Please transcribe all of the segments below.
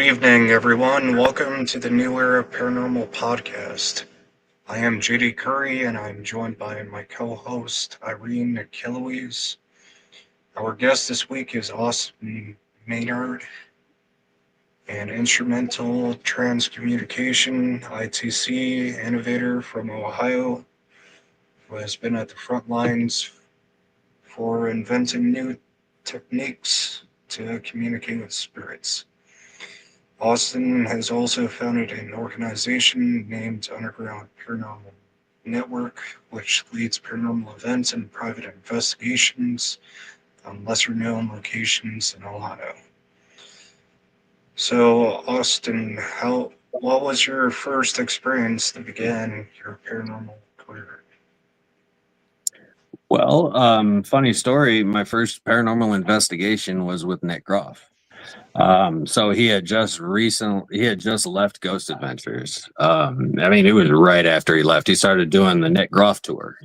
evening, everyone. Welcome to the New Era Paranormal Podcast. I am JD Curry, and I'm joined by my co-host Irene Achilles. Our guest this week is Austin Maynard, an instrumental transcommunication ITC innovator from Ohio, who has been at the front lines for inventing new techniques to communicate with spirits. Austin has also founded an organization named Underground Paranormal Network, which leads paranormal events and private investigations on lesser-known locations in Ohio. So, Austin, what was your first experience that began your paranormal career? Well, funny story. My first paranormal investigation was with Nick Groff. So he had just left Ghost Adventures. It was right after he left. He started doing the Nick Groff tour,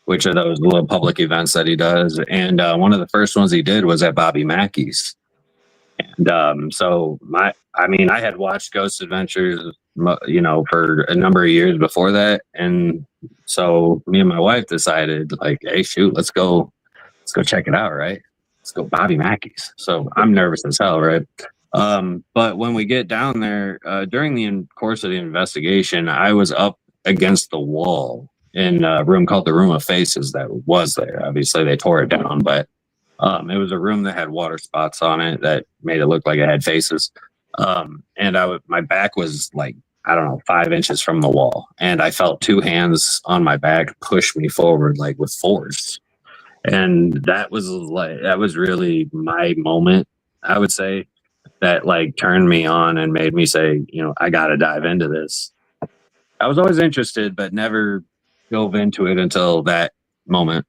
which are those little public events that he does. And one of the first ones he did was at Bobby Mackey's. And I had watched Ghost Adventures, for a number of years before that. And so me and my wife decided, like, hey, shoot, let's go check it out, right? Let's go Bobby Mackey's. So I'm nervous as hell, right? But when we get down there, during the course of the investigation, I was up against the wall in a room called the Room of Faces that was there. Obviously, they tore it down, but it was a room that had water spots on it that made it look like it had faces. And my back was like, I don't know, 5 inches from the wall. And I felt two hands on my back push me forward, like with force. And that was really my moment, I would say, that like turned me on and made me say, I got to dive into this. I was always interested, but never dove into it until that moment.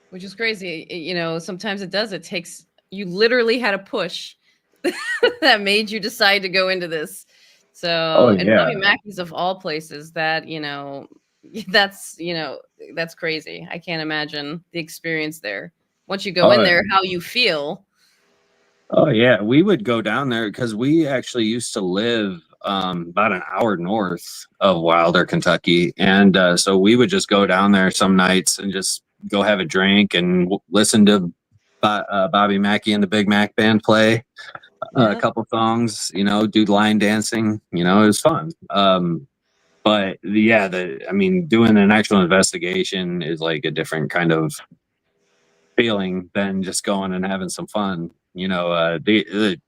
Which is crazy. Sometimes it takes, you literally had a push that made you decide to go into this. So, and Bobby Mackey's of all places that's crazy. I can't imagine the experience there. Once you go in there, how you feel. Oh yeah, we would go down there because we actually used to live about an hour north of Wilder, Kentucky, and so we would just go down there some nights and just go have a drink and listen to Bobby Mackey and the Big Mac Band play a couple songs. Do line dancing. It was fun. But doing an actual investigation is like a different kind of feeling than just going and having some fun. Really,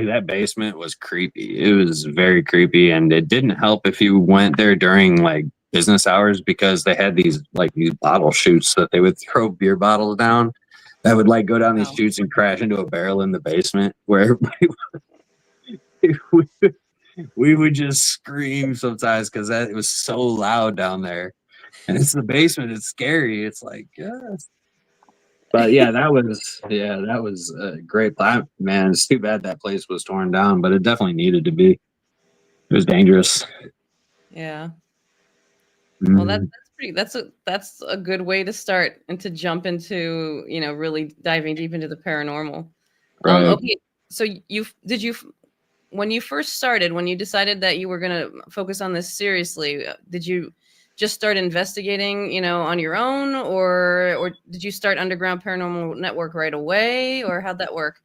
that basement was creepy. It was very creepy, and it didn't help if you went there during like business hours because they had these bottle chutes that they would throw beer bottles down that would like go down these chutes and crash into a barrel in the basement where everybody we would just scream sometimes because it was so loud down there, and it's the basement. It's scary. It's like, yes. But yeah, that was a great time, man. It's too bad that place was torn down, but it definitely needed to be. It was dangerous. Yeah. Well, that's a good way to start and to jump into, really diving deep into the paranormal. Right. Okay. So when you first started, when you decided that you were going to focus on this seriously, did you just start investigating, on your own, or did you start Underground Paranormal Network right away, or how'd that work?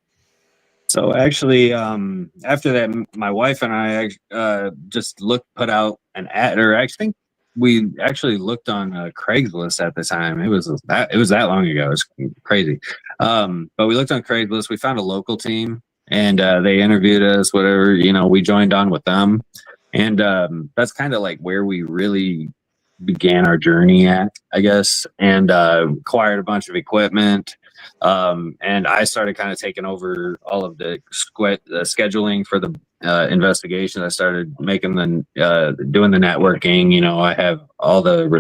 So actually, after that, my wife and I just put out an ad, or I think we actually looked on Craigslist at the time. It was that long ago. It was crazy. But we looked on Craigslist. We found a local team, and they interviewed us. Whatever, we joined on with them, and that's kind of like where we really began our journey at, I guess, and acquired a bunch of equipment. And I started kind of taking over all of the scheduling for the investigation. I started making doing the networking. I have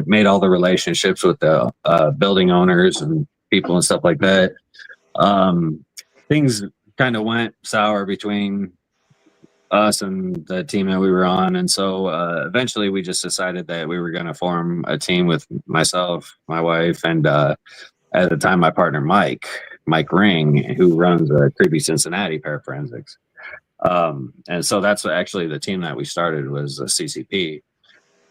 made all the relationships with the building owners and people and stuff like that. Things kind of went sour between us and the team that we were on, and so eventually we just decided that we were going to form a team with myself, my wife, and at the time my partner Mike Mike Ring, who runs Creepy Cincinnati Paraforensics. And so that's actually the team that we started was CCP.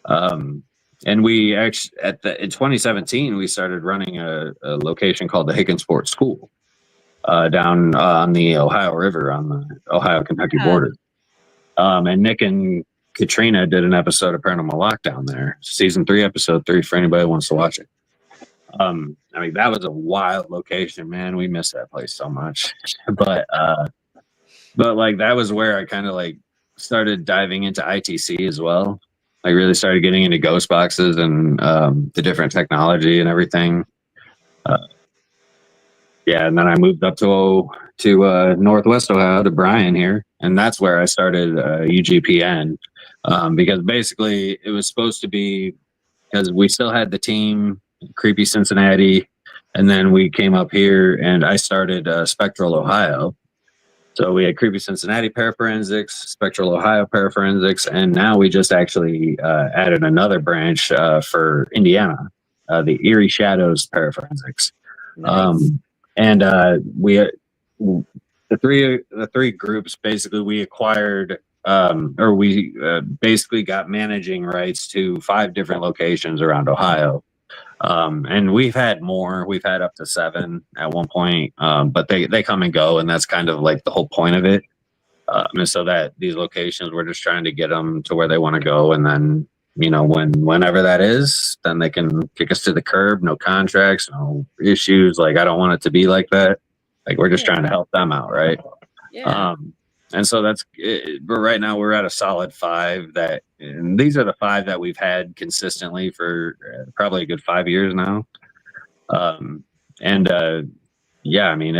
And we actually in 2017 we started running a location called the Higginsport School down on the Ohio River on the Ohio-Kentucky border. And Nick and Katrina did an episode of Paranormal Lockdown there, season 3, episode 3, for anybody who wants to watch it. I mean, that was a wild location, man. We miss that place so much. But like that was where I kind of like started diving into ITC as well. I really started getting into ghost boxes and the different technology and everything. Yeah, and then I moved up to Northwest Ohio to Bryan here, and that's where I started UGPN because basically it was supposed to be because we still had the team Creepy Cincinnati, and then we came up here and I started Spectral Ohio. So we had Creepy Cincinnati Paraforensics, Spectral Ohio Paraforensics, and now we just actually added another branch for Indiana, the Eerie Shadows Paraforensics. Nice. And the three groups basically we acquired or we basically got managing rights to 5 different locations around Ohio. And we've had more. We've had up to 7 at one point, but they come and go, and that's kind of like the whole point of it. And so that these locations, we're just trying to get them to where they want to go, and then whenever that is, then they can kick us to the curb. No contracts, no issues. Like I don't want it to be like that. Like we're just trying to help them out, right? Yeah. And so that's it. But right now we're at a solid 5 and these are the 5 that we've had consistently for probably a good 5 years now. Yeah, I mean,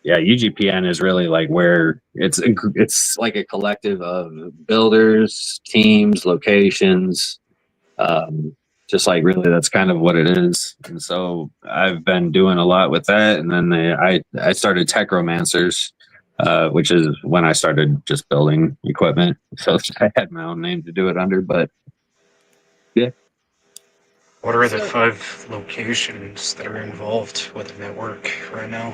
UGPN is really like where it's like a collective of builders, teams, locations, just like really that's kind of what it is. And so I've been doing a lot with that. And then I started Techromancers, which is when I started just building equipment. So I had my own name to do it under, but yeah. What are the 5 locations that are involved with the network right now?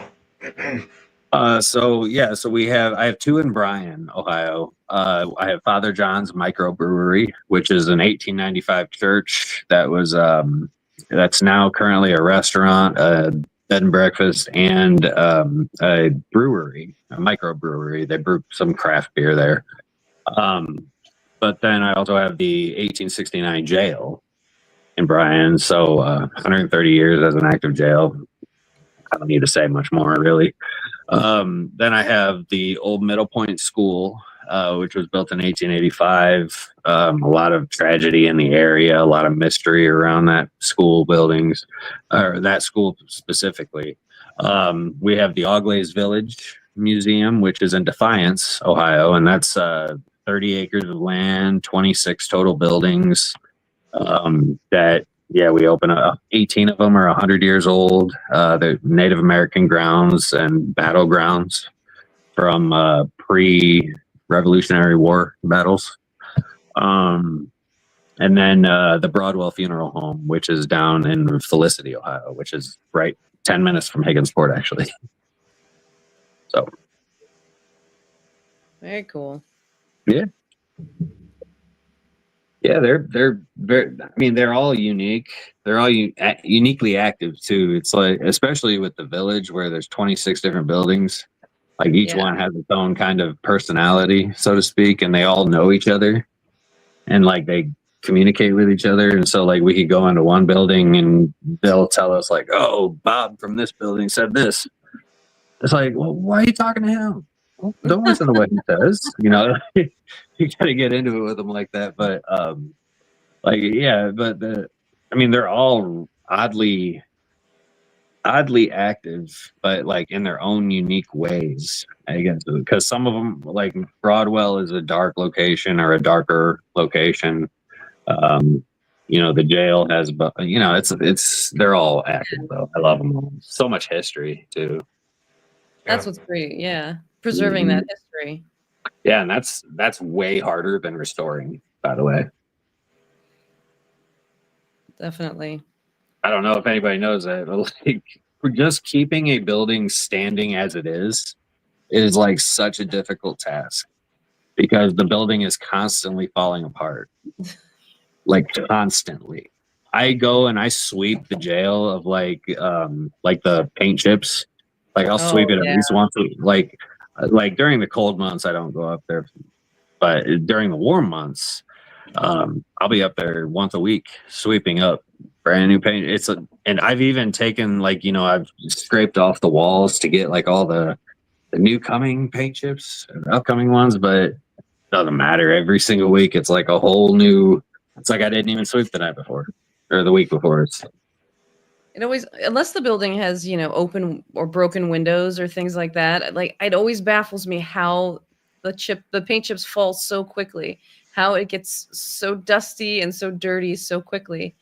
So I have 2 in Bryan, Ohio. I have Father John's Microbrewery, which is an 1895 church that was that's now currently a restaurant, bed and breakfast, and a brewery, a microbrewery. They brew some craft beer there. But then I also have the 1869 jail in Bryan. So 130 years as an active jail. I don't need to say much more, really. Then I have the old Middle Point School, which was built in 1885. A lot of tragedy in the area, a lot of mystery around that school buildings, or that school specifically. We have the Auglays Village Museum, which is in Defiance, Ohio, and that's 30 acres of land, 26 total buildings we open up. 18 of them are 100 years old. They're Native American grounds and battlegrounds from pre-Revolutionary War battles. And then the Broadwell Funeral Home, which is down in Felicity, Ohio, which is right 10 minutes from Higginsport, actually. So. Very cool. Yeah. Yeah, they're very. I mean, they're all unique. They're all uniquely active too. It's like, especially with the village where there's 26 different buildings. Like each one has its own kind of personality, so to speak, and they all know each other, and like they communicate with each other. And so, like we could go into one building and they'll tell us like, "Oh, Bob from this building said this." It's like, well, why are you talking to him? Well, don't listen to what he says. You got to get into it with them like that. But they're all oddly active, but like in their own unique ways, I guess, because some of them, like Broadwell, is a dark location or a darker location. The jail has, but they're all active though. I love them all. So much history too. That's what's great. Yeah, preserving that history. Yeah, and that's way harder than restoring, by the way. Definitely. I don't know if anybody knows that, but like just keeping a building standing as it is like such a difficult task because the building is constantly falling apart, like constantly. I go and I sweep the jail of like the paint chips. Like I'll sweep Oh it at yeah. least once like during the cold months I don't go up there, but during the warm months I'll be up there once a week sweeping up brand new paint. And I've even taken like, I've scraped off the walls to get like all the new coming paint chips, upcoming ones, but it doesn't matter. Every single week, it's like a whole new. It's like I didn't even sweep the night before or the week before. It always, unless the building has, open or broken windows or things like that, like it always baffles me how the paint chips fall so quickly, how it gets so dusty and so dirty so quickly.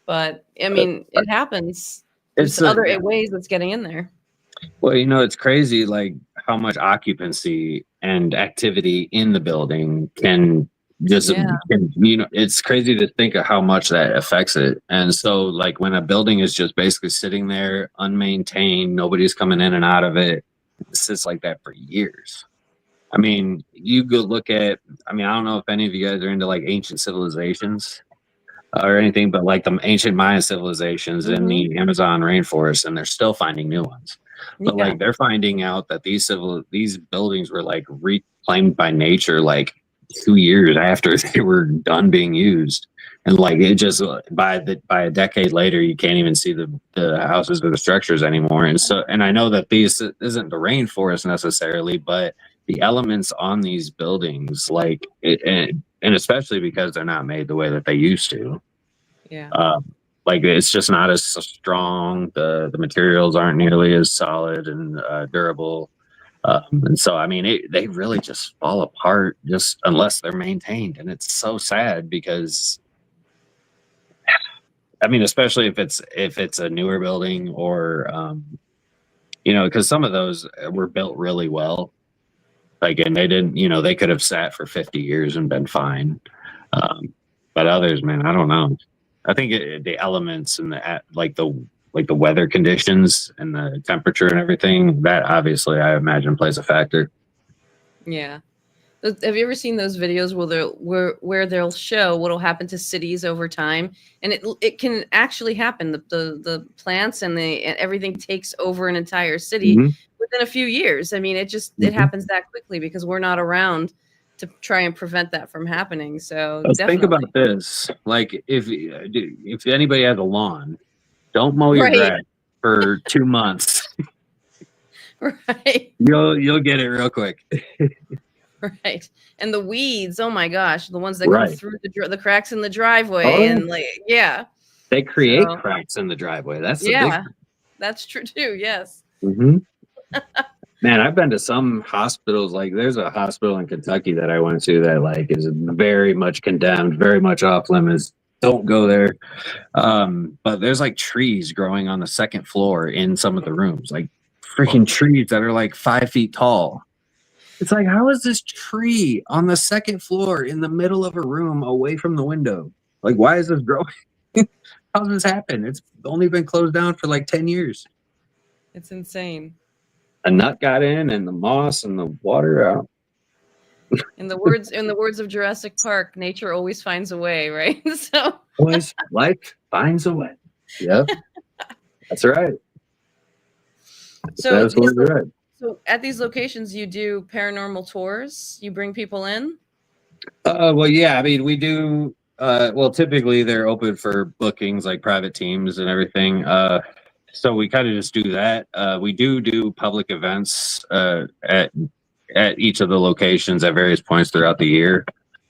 But I mean, it happens. There's other ways that's getting in there. Well, it's crazy, like how much occupancy and activity in the building can just, it's crazy to think of how much that affects it. And so, like, when a building is just basically sitting there unmaintained, nobody's coming in and out of it, it sits like that for years. I mean, you go look at, I don't know if any of you guys are into like ancient civilizations or anything, but like the ancient Mayan civilizations in the Amazon rainforest, and they're still finding new ones. But like they're finding out that these buildings were like reclaimed by nature like 2 years after they were done being used, and like it just by a decade later you can't even see the houses or the structures anymore. And I know that these isn't the rainforest necessarily, but the elements on these buildings, like and especially because they're not made the way that they used to. Yeah. Like it's just not as strong. The materials aren't nearly as solid and durable. And so, they really just fall apart just unless they're maintained. And it's so sad because, especially if it's a newer building or, because some of those were built really well. Like, and they didn't, they could have sat for 50 years and been fine. But others, man, I don't know. I think the elements and the weather conditions and the temperature and everything, that obviously I imagine plays a factor. Yeah. Have you ever seen those videos where they'll show what'll happen to cities over time, and it can actually happen. The plants and everything takes over an entire city within a few years. It happens that quickly because we're not around to try and prevent that from happening. So let's think about this. Like if anybody has a lawn, don't mow your grass for 2 months. Right. You'll get it real quick. Right. And the weeds, oh my gosh, the ones that go through the cracks in the driveway and they create cracks in the driveway. That's that's true too. Yes. Man, I've been to some hospitals. Like there's a hospital in Kentucky that I went to that like is very much condemned, very much off limits. Don't go there. But there's like trees growing on the second floor in some of the rooms, like freaking trees that are like 5 feet tall. It's like, how is this tree on the second floor in the middle of a room away from the window? Like, why is this growing? How does this happen? It's only been closed down for like 10 years. It's insane. A nut got in and the moss and the water out. In the words of Jurassic Park, nature always finds a way, right? So always life finds a way. Yep. That's right. So right. So at these locations, you do paranormal tours? You bring people in? Well, yeah. We do. Well, typically they're open for bookings, like private teams and everything. So we kind of just do that. We do public events at each of the locations at various points throughout the year.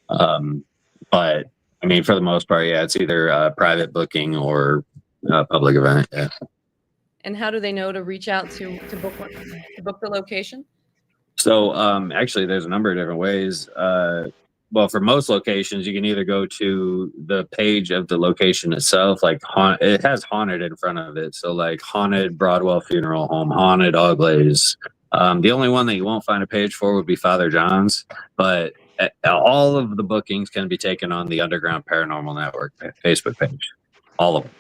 But for the most part, yeah, it's either a private booking or a public event. Yeah. And how do they know to reach out to book the location? So actually, there's a number of different ways. Well, for most locations, you can either go to the page of the location itself, like it has haunted in front of it. So like haunted Broadwell Funeral Home, haunted Oglays. The only one that you won't find a page for would be Father John's, but all of the bookings can be taken on the Underground Paranormal Network Facebook page. All of them.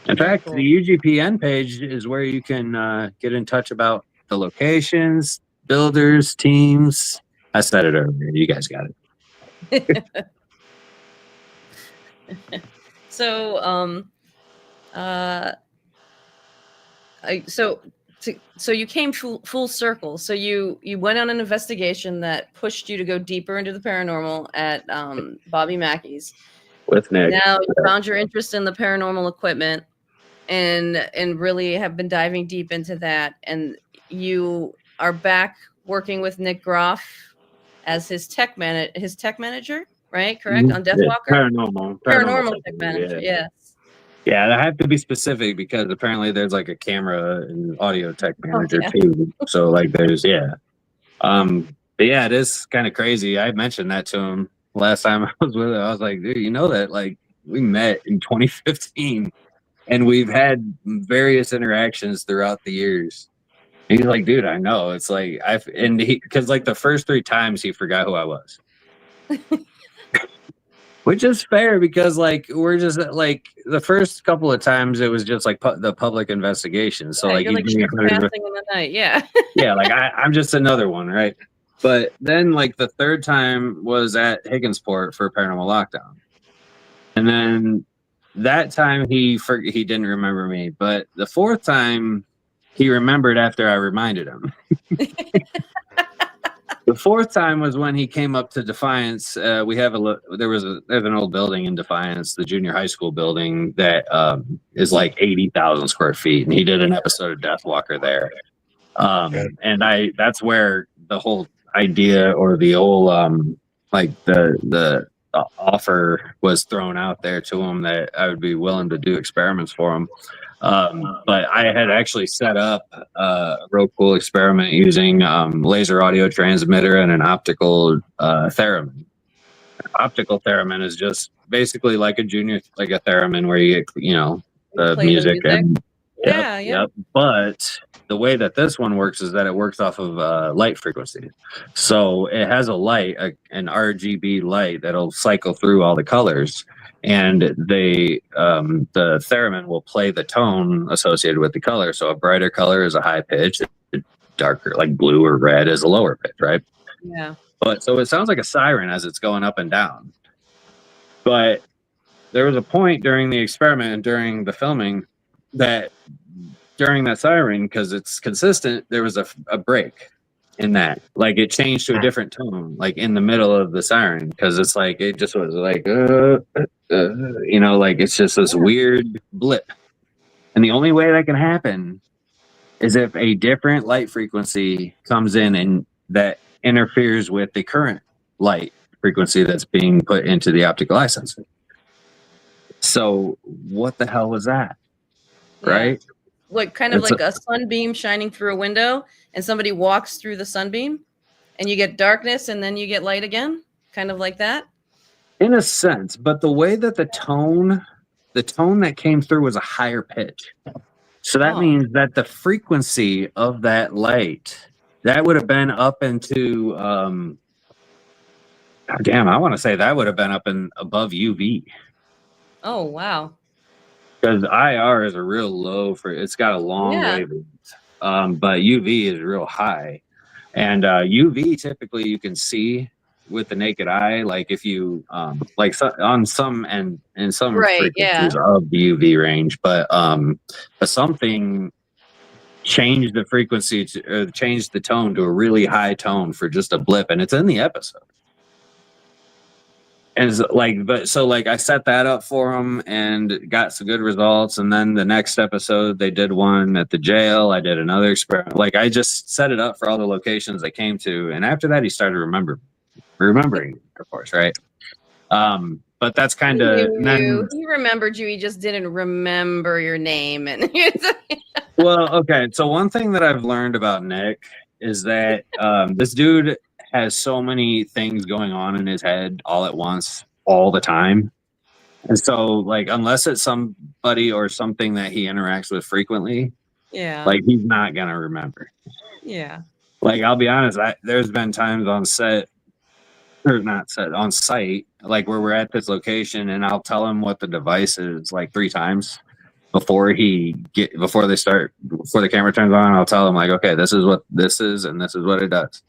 In Very fact, cool. the UGPN page is where you can get in touch about the locations, builders, teams. I said it earlier. You guys got it. So, so you came full circle. So you went on an investigation that pushed you to go deeper into the paranormal at Bobby Mackey's. With Nick. Now you found your interest in the paranormal equipment, and really have been diving deep into that. And you are back working with Nick Groff as his tech manager, right? Correct? On Deathwalker? Paranormal tech manager, yes. Yeah, I have to be specific because apparently there's like a camera and audio tech manager too. So like there's but yeah, it is kind of crazy. I mentioned that to him last time I was with him. I was like, dude, you know that like we met in 2015 and we've had various interactions throughout the years. And he's like, dude, I know. It's like because like the first 3 times he forgot who I was. Which is fair because like we're just like the first couple of times it was just like the public investigation. So like you're like passing in the night, yeah. Yeah, like I'm just another one, right? But then like the 3rd time was at Higginsport for Paranormal Lockdown, and then that time he didn't remember me, but the 4th time he remembered after I reminded him. The 4th time was when he came up to Defiance. We have there's an old building in Defiance, the junior high school building that is like 80,000 square feet, and he did an episode of Deathwalker there. And that's where the whole idea or the whole like the offer was thrown out there to him that I would be willing to do experiments for him. But I had actually set up a real cool experiment using laser audio transmitter and an optical theremin. Optical theremin is just basically like a theremin where you get, the music. And Yep. But the way that this one works is that it works off of light frequency. So it has a light, an RGB light that'll cycle through all the colors. And the theremin will play the tone associated with the color. So a brighter color is a high pitch, darker, like blue or red, is a lower pitch, right? Yeah. But so it sounds like a siren as it's going up and down. But there was a point during the experiment and during the filming that during that siren, because it's consistent, there was a break in that. Like it changed to a different tone, like in the middle of the siren, because it's like it just was like like it's just this weird blip. And the only way that can happen is if a different light frequency comes in and that interferes with the current light frequency that's being put into the optical eye sensor. So what the hell was that? Yeah. Right? Like kind of like a sunbeam shining through a window and somebody walks through the sunbeam and you get darkness and then you get light again, kind of like that. In a sense, but the way that the tone that came through was a higher pitch. So that means that the frequency of that light, that would have been up into I want to say that would have been up and above UV. Oh, wow. Because IR is a real low it's got a long wavelength, but UV is real high. And UV typically you can see with the naked eye, like if you on some and in some frequencies of the UV range, but something changed the frequency changed the tone to a really high tone for just a blip, and it's in the episode. And I set that up for them and got some good results. And then the next episode, they did one at the jail. I did another experiment. Like I just set it up for all the locations they came to. And after that, he started remembering, of course, right? But that's kind of. He remembered you. He just didn't remember your name. And well, okay. So one thing that I've learned about Nick is that this dude has so many things going on in his head all at once, all the time. And so, like, unless it's somebody or something that he interacts with frequently, like, he's not going to remember. Yeah. Like, I'll be honest, there's been times on site, like, where we're at this location, and I'll tell him what the device is, like, 3 times. before the camera turns on, I'll tell him like, okay, this is what this is and this is what it does.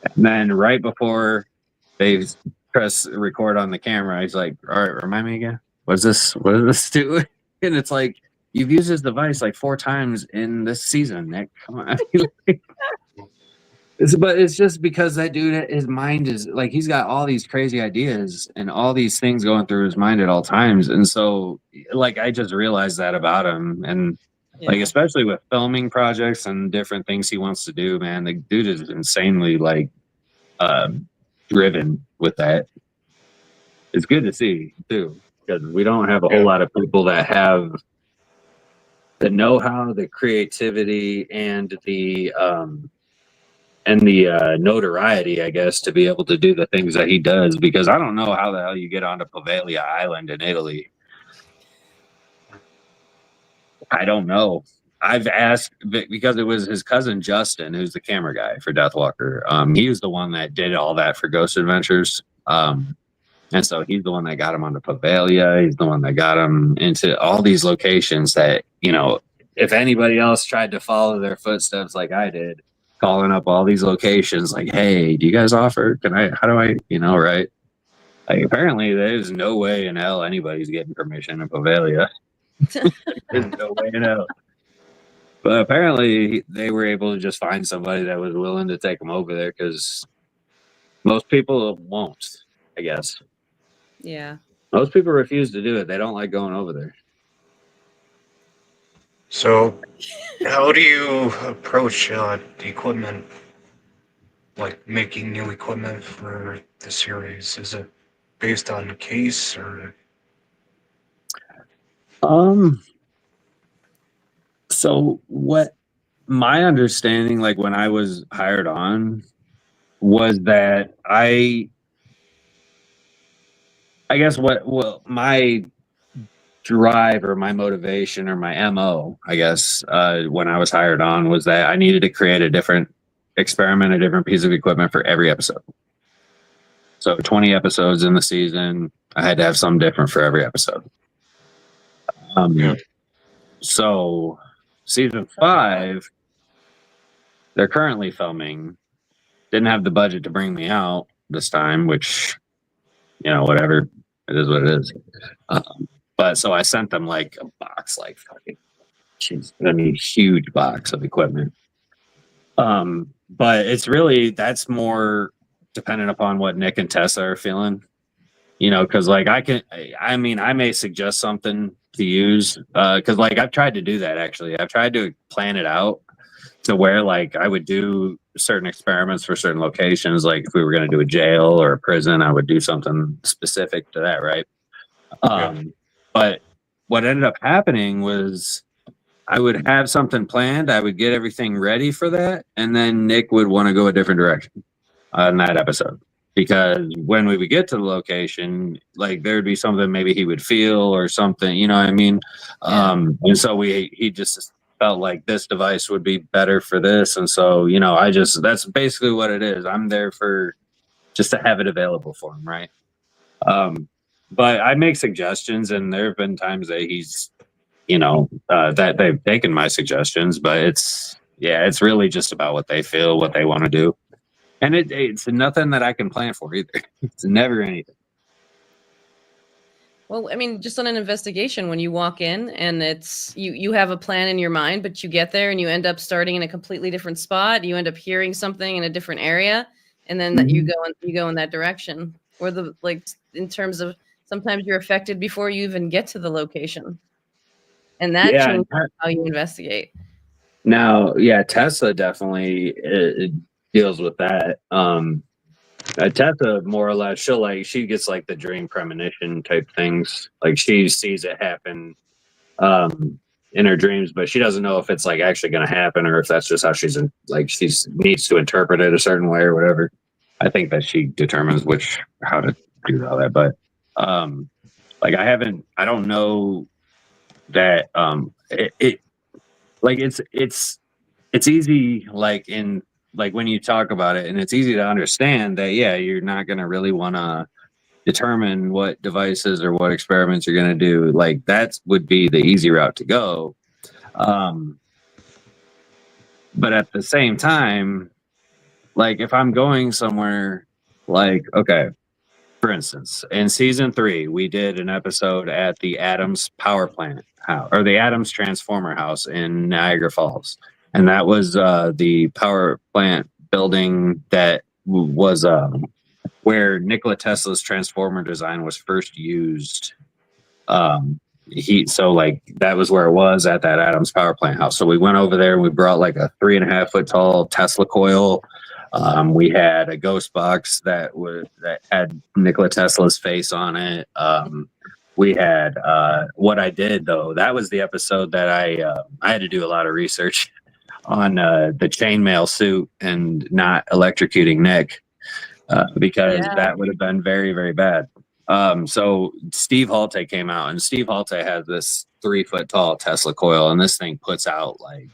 And then right before they press record on the camera, he's like, all right, remind me again. What does this do? And it's like, you've used this device like 4 times in this season, Nick. Come on. But it's just because that dude, his mind is like, he's got all these crazy ideas and all these things going through his mind at all times. And so, like, I just realized that about him. And like, especially with filming projects and different things he wants to do, man, the dude is insanely like driven with that. It's good to see too, because we don't have a whole lot of people that have the know-how, the creativity, and the notoriety, I guess, to be able to do the things that he does, because I don't know how the hell you get onto Poveglia Island in Italy. I don't know. I've asked, because it was his cousin Justin, who's the camera guy for Deathwalker. He was the one that did all that for Ghost Adventures. And so he's the one that got him onto Poveglia. He's the one that got him into all these locations that, you know, if anybody else tried to follow their footsteps like I did, calling up all these locations like, hey, do you guys offer? How do I, right? Like, apparently there's no way in hell anybody's getting permission in Poveglia. There's no way in hell. But apparently they were able to just find somebody that was willing to take them over there, because most people won't, I guess. Yeah. Most people refuse to do it. They don't like going over there. So, how do you approach the equipment, like making new equipment for the series? Is it based on case or? So what my understanding, like when I was hired on, was that I guess what my drive or my motivation or my MO, I guess, when I was hired on, was that I needed to create a different experiment, a different piece of equipment for every episode. So 20 episodes in the season, I had to have something different for every episode. So season 5, they're currently filming. Didn't have the budget to bring me out this time, which, whatever. It is what it is. But so I sent them like a box, like fucking, huge box of equipment. But it's really, that's more dependent upon what Nick and Tessa are feeling, because like I may suggest something to use, because like I've tried to do that. Actually, I've tried to plan it out to where like I would do certain experiments for certain locations. Like if we were going to do a jail or a prison, I would do something specific to that, right? But what ended up happening was I would have something planned, I would get everything ready for that, and then Nick would want to go a different direction on that episode. Because when we would get to the location, like there'd be something maybe he would feel or something, you know what I mean? And so he just felt like this device would be better for this. And so, that's basically what it is. I'm there for just to have it available for him, right? But I make suggestions, and there have been times that he's, that they've taken my suggestions, but it's really just about what they feel, what they want to do. And it's nothing that I can plan for either. It's never anything. Well, I mean, just on an investigation, when you walk in and it's you have a plan in your mind, but you get there and you end up starting in a completely different spot. You end up hearing something in a different area, and then you go in that direction. Or in terms of sometimes you're affected before you even get to the location, and that changes how you investigate. Now, Tessa definitely deals with that. Tessa, more or less, she gets like the dream premonition type things. Like she sees it happen in her dreams, but she doesn't know if it's like actually going to happen or if that's just how she needs to interpret it a certain way or whatever. I think that she determines how to do all that. But I don't know that it's easy, like in like when you talk about it, and it's easy to understand that you're not going to really want to determine what devices or what experiments you're going to do, like that would be the easy route to go. But at the same time, like if I'm going somewhere, like, okay, for instance, in season 3, we did an episode at the Adams power plant house, or the Adams transformer house in Niagara Falls. And that was the power plant building that was where Nikola Tesla's transformer design was first used. So like that was where it was at that Adams power plant house. So we went over there and we brought like a 3.5 foot tall Tesla coil. We had a ghost box that had Nikola Tesla's face on it. We had what I did though. That was the episode that I had to do a lot of research on the chainmail suit and not electrocuting Nick because that would have been very, very bad. So Steve Halte came out, and Steve Halte has this 3 foot tall Tesla coil, and this thing puts out like,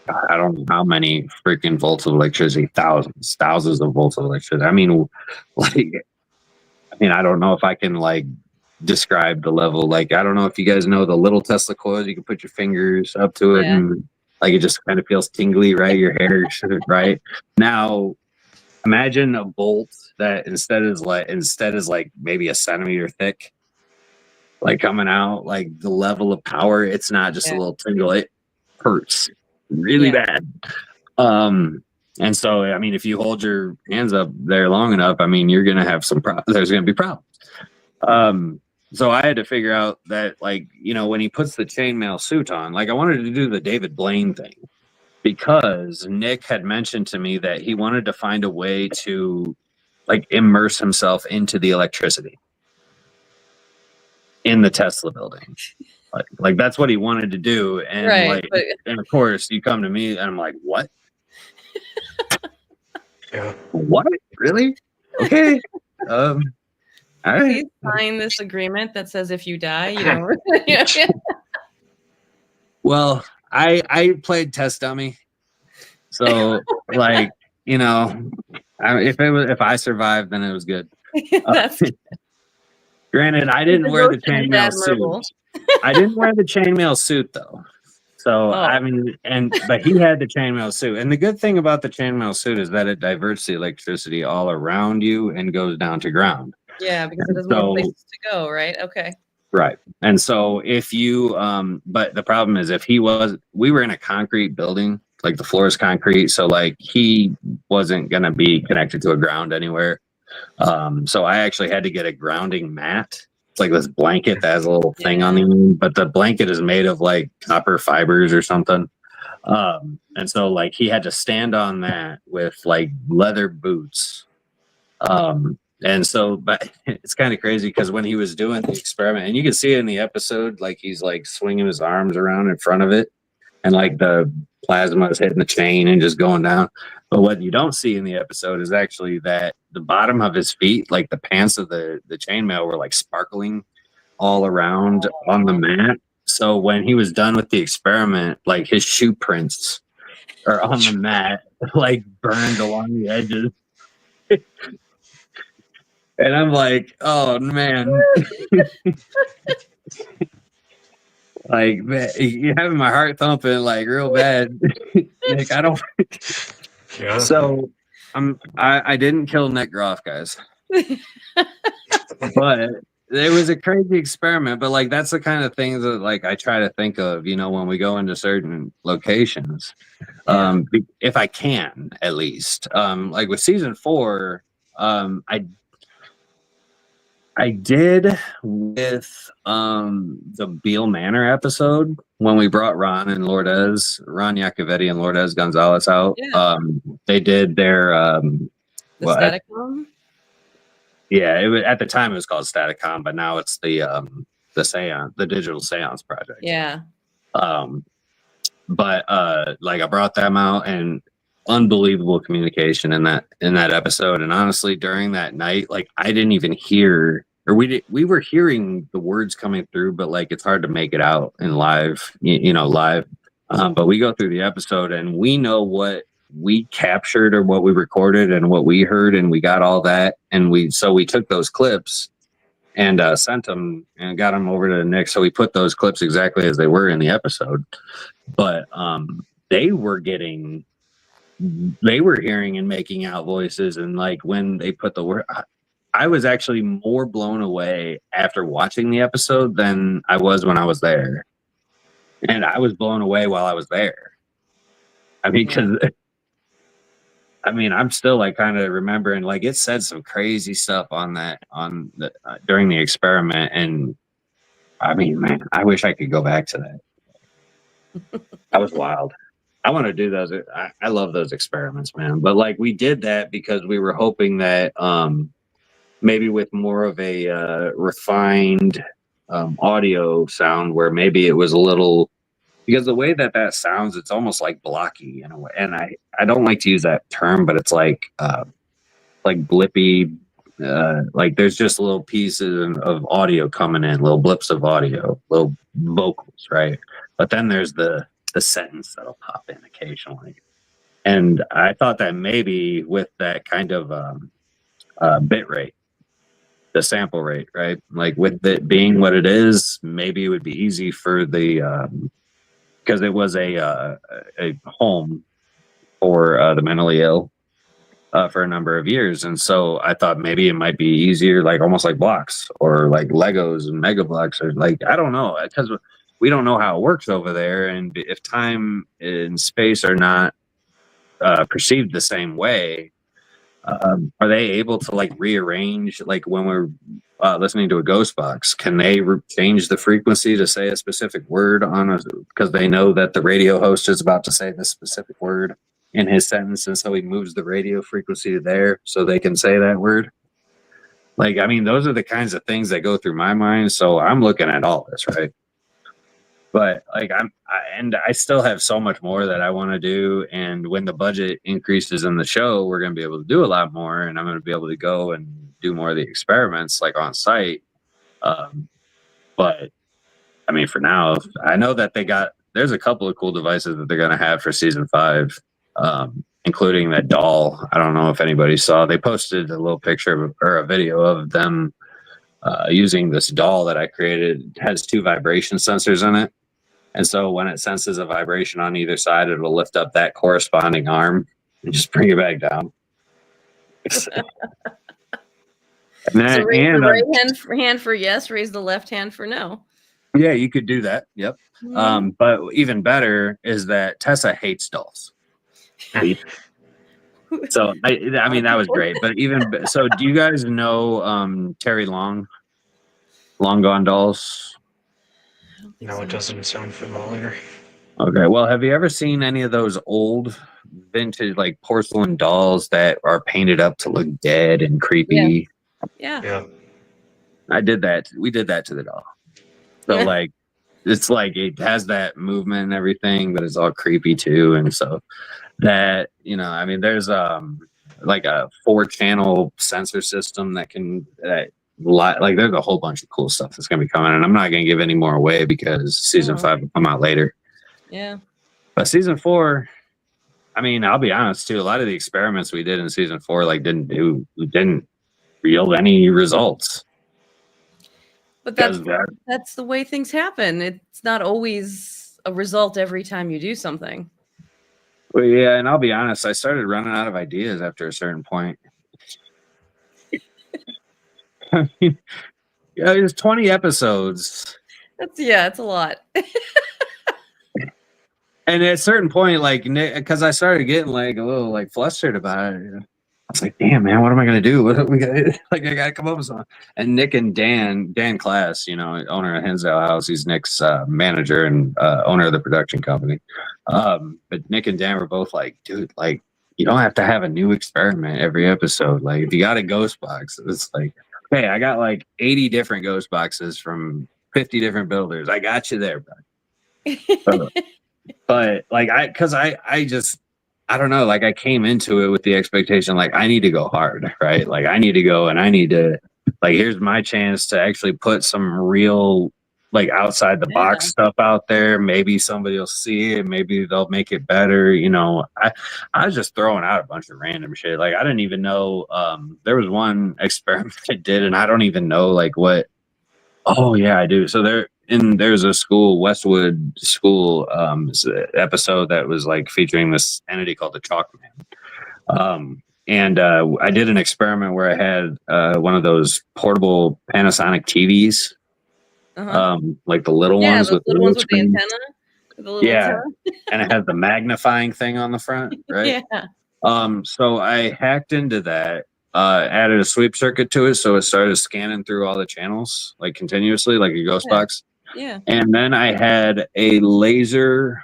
I don't know how many freaking volts of electricity, thousands of volts of electricity. I mean, I don't know if I can like describe the level. Like, I don't know if you guys know the little Tesla coils, you can put your fingers up to it and like it just kind of feels tingly, right? Your hair, right? Now, imagine a bolt that instead is like maybe a centimeter thick, like coming out, like the level of power. It's not just a little tingle. It hurts really bad. And so, I mean, if you hold your hands up there long enough, I mean, you're going to have there's going to be problems. So I had to figure out that, like, you know, when he puts the chainmail suit on, like I wanted to do the David Blaine thing because Nick had mentioned to me that he wanted to find a way to like immerse himself into the electricity in the Tesla building. Like that's what he wanted to do. And and of course you come to me and I'm like, what? What? Really? Okay. All right. Please sign this agreement that says if you die, you don't. Well, I played test dummy, so like, you know, if I survived, then it was good. Granted, I didn't wear the chainmail suit. I didn't wear the chainmail suit though. So I mean, but he had the chainmail suit, and the good thing about the chainmail suit is that it diverts the electricity all around you and goes down to ground. Yeah, because it has more places to go, right? Okay. Right. And so if you, but the problem is we were in a concrete building, like the floor is concrete. So like he wasn't going to be connected to a ground anywhere. So I actually had to get a grounding mat. It's like this blanket that has a little thing on the end, but the blanket is made of like copper fibers or something. And so like he had to stand on that with like leather boots. And so, but it's kind of crazy because when he was doing the experiment, and you can see it in the episode, like he's like swinging his arms around in front of it, and like the plasma is hitting the chain and just going down. But what you don't see in the episode is actually that the bottom of his feet, like the pants of the chainmail, were like sparkling all around on the mat. So when he was done with the experiment, like his shoe prints are on the mat, like burned along the edges. And I'm like, oh man, like, man, you're having my heart thumping like real bad. Nick, I don't. Yeah. So I didn't kill Nick Groff, guys, but it was a crazy experiment. But like, that's the kind of things that like I try to think of, you know, when we go into certain locations, if I can, at least, like with season 4, I did with the Beale Manor episode when we brought Ron Iacovetti and Lourdes Gonzalez out. Yeah. They did their the Staticom? Yeah, at the time it was called Staticom, but now it's the seance, the digital seance project. Yeah. But like I brought them out, and unbelievable communication in that episode. And honestly, during that night, like I didn't even hear, or we were hearing the words coming through, but like it's hard to make it out in live, live. But we go through the episode and we know what we captured or what we recorded and what we heard, and we got all that. And we took those clips and sent them and got them over to Nick. So we put those clips exactly as they were in the episode. But they were hearing and making out voices, and like when they put the word, I was actually more blown away after watching the episode than I was when I was there. And I was blown away while I was there. I mean, because I'm still like kind of remembering, like it said some crazy stuff during the experiment, and I mean, man, I wish I could go back to that. That was wild. I want to do those. I love those experiments, man. But like we did that because we were hoping that maybe with more of a refined audio sound, where maybe it was a little, because the way that sounds, it's almost like blocky in a way. And I don't like to use that term, but it's like blippy, like there's just little pieces of audio coming in, little blips of audio, little vocals, right? But then there's the sentence that'll pop in occasionally. And I thought that maybe with that kind of bit rate, the sample rate, right? Like with it being what it is, maybe it would be easy for the because it was a home for the mentally ill for a number of years, and so I thought maybe it might be easier, like almost like blocks or like Legos and Mega Blocks, or like I don't know, because we don't know how it works over there, and if time and space are not perceived the same way. Are they able to like rearrange, like when we're listening to a ghost box, can they change the frequency to say a specific word because they know that the radio host is about to say this specific word in his sentence, and so he moves the radio frequency to there so they can say that word? Like, I mean, those are the kinds of things that go through my mind. So I'm looking at all this, right? But like I still have so much more that I want to do, and when the budget increases in the show, we're going to be able to do a lot more, and I'm going to be able to go and do more of the experiments like on site. But I mean, for now, I know that there's a couple of cool devices that they're going to have for season 5, including that doll. I don't know if anybody saw. They posted a little picture or a video of them using this doll that I created. It has 2 vibration sensors in it. And so when it senses a vibration on either side, it'll lift up that corresponding arm and just bring it back down. So raise the right hand for yes, raise the left hand for no. Yeah, you could do that. Yep. Mm-hmm. But even better is that Tessa hates dolls. So I mean, that was great. But so, do you guys know Terry Long Gone Dolls? No, it doesn't sound familiar. Okay, well, have you ever seen any of those old vintage like porcelain dolls that are painted up to look dead and creepy? Yeah. I did that. We did that to the doll. So like, it's like it has that movement and everything, but it's all creepy too. And so that, I mean, there's like a 4-channel sensor system that can like there's a whole bunch of cool stuff that's gonna be coming, and I'm not gonna give any more away because season 5 will come out later. Yeah. But season 4, I mean, I'll be honest too, a lot of the experiments we did in season 4 like didn't yield any results. But that's the way things happen. It's not always a result every time you do something. Well, yeah, and I'll be honest, I started running out of ideas after a certain point. I mean, yeah, there's 20 episodes. It's a lot. And at a certain point, like, because I started getting like a little like flustered about it. I was like, damn, man, what am I gonna do? What are we gonna like? I gotta come up with something. And Nick and Dan Class, owner of Hinsdale House, he's Nick's manager and owner of the production company. But Nick and Dan were both like, dude, like, you don't have to have a new experiment every episode. Like, if you got a ghost box, it's like, hey, I got like 80 different ghost boxes from 50 different builders. I got you there, bro. But like, I don't know, like I came into it with the expectation, like I need to go hard, right? Like I need to go and I need to, like, here's my chance to actually put some real, like outside the box stuff out there. Maybe somebody will see it. Maybe they'll make it better. I was just throwing out a bunch of random shit. Like I didn't even know, there was one experiment I did and I don't even know like what Oh yeah, I do. So there's a school, Westwood School, episode that was like featuring this entity called the Chalk Man. And I did an experiment where I had one of those portable Panasonic TVs, like the little Yeah, ones those with the little little ones with the screen. antenna, with the little Yeah, antenna. and it has the magnifying thing on the front, right? Yeah. So I hacked into that, added a sweep circuit to it, so it started scanning through all the channels like continuously, like a ghost Yeah. box. Yeah. And then I had a laser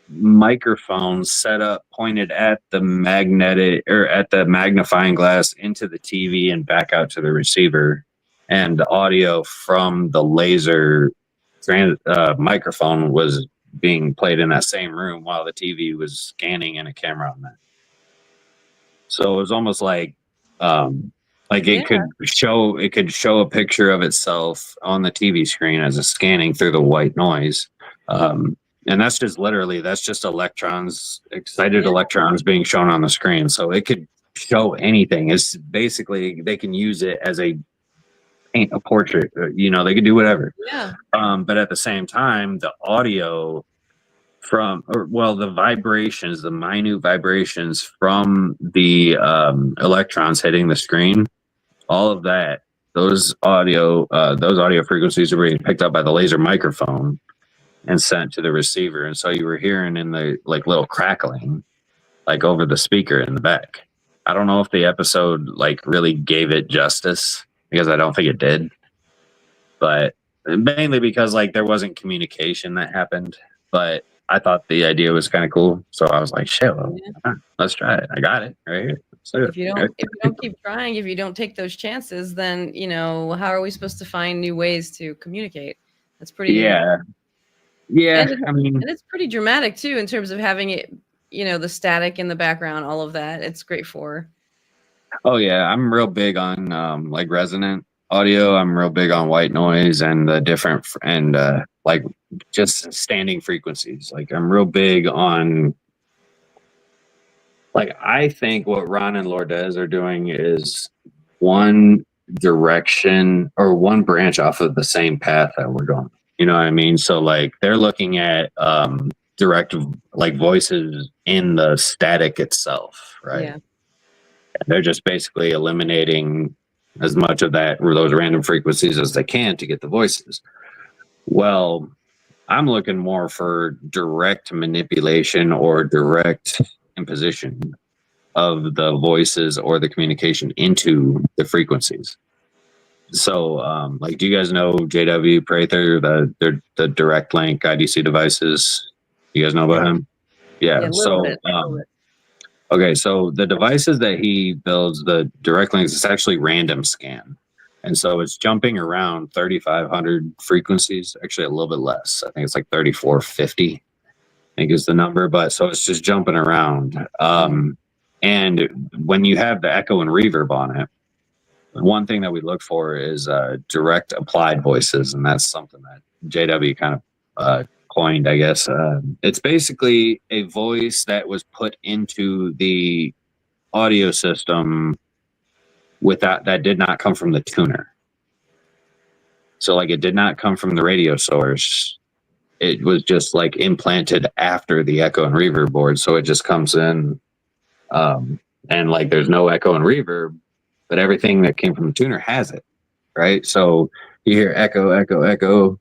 microphone set up pointed at the magnetic or at the magnifying glass into the TV and back out to the receiver, and the audio from the laser microphone was being played in that same room while the TV was scanning in a camera on that. So it was almost like Yeah. it could show a picture of itself on the TV screen as it's scanning through the white noise. And that's just electrons, excited Yeah. electrons being shown on the screen. So it could show anything. It's basically, they can use it as a paint a portrait, they could do whatever. Yeah. But at the same time, the audio the vibrations, the minute vibrations from the electrons hitting the screen, all of that, those audio frequencies are being picked up by the laser microphone and sent to the receiver. And so you were hearing in the like little crackling, like over the speaker in the back. I don't know if the episode like really gave it justice, because I don't think it did, but mainly because like there wasn't communication that happened. But I thought the idea was kind of cool, so I was like, "Shit, well, let's try it." I got it right here. So If you don't keep trying, if you don't take those chances, then how are we supposed to find new ways to communicate? That's pretty. Yeah. And I mean, it's pretty dramatic too, in terms of having it, the static in the background, all of that. It's great for. oh yeah, I'm real big on like resonant audio. I'm real big on white noise and the different and like just standing frequencies. Like I'm real big on. Like I think what Ron and Lourdes are doing is one direction or one branch off of the same path that we're going. You know what I mean? So like they're looking at direct like voices in the static itself, right? Yeah. They're just basically eliminating as much of that or those random frequencies as they can to get the voices. Well, I'm looking more for direct manipulation or direct imposition of the voices or the communication into the frequencies. So, like, do you guys know JW Prather, the direct link IDC devices? You guys know about him? Yeah. So, okay. So the devices that he builds, the direct links, it's actually random scan. And so it's jumping around 3,500 frequencies, actually a little bit less. I think it's like 3,450, I think is the number. But so it's just jumping around. And when you have the echo and reverb on it, one thing that we look for is direct applied voices. And that's something that JW kind of coined, I guess. It's basically a voice that was put into the audio system that did not come from the tuner. So like it did not come from the radio source. It was just like implanted after the echo and reverb board. So it just comes in and like there's no echo and reverb, but everything that came from the tuner has it, right? So you hear echo, echo, echo,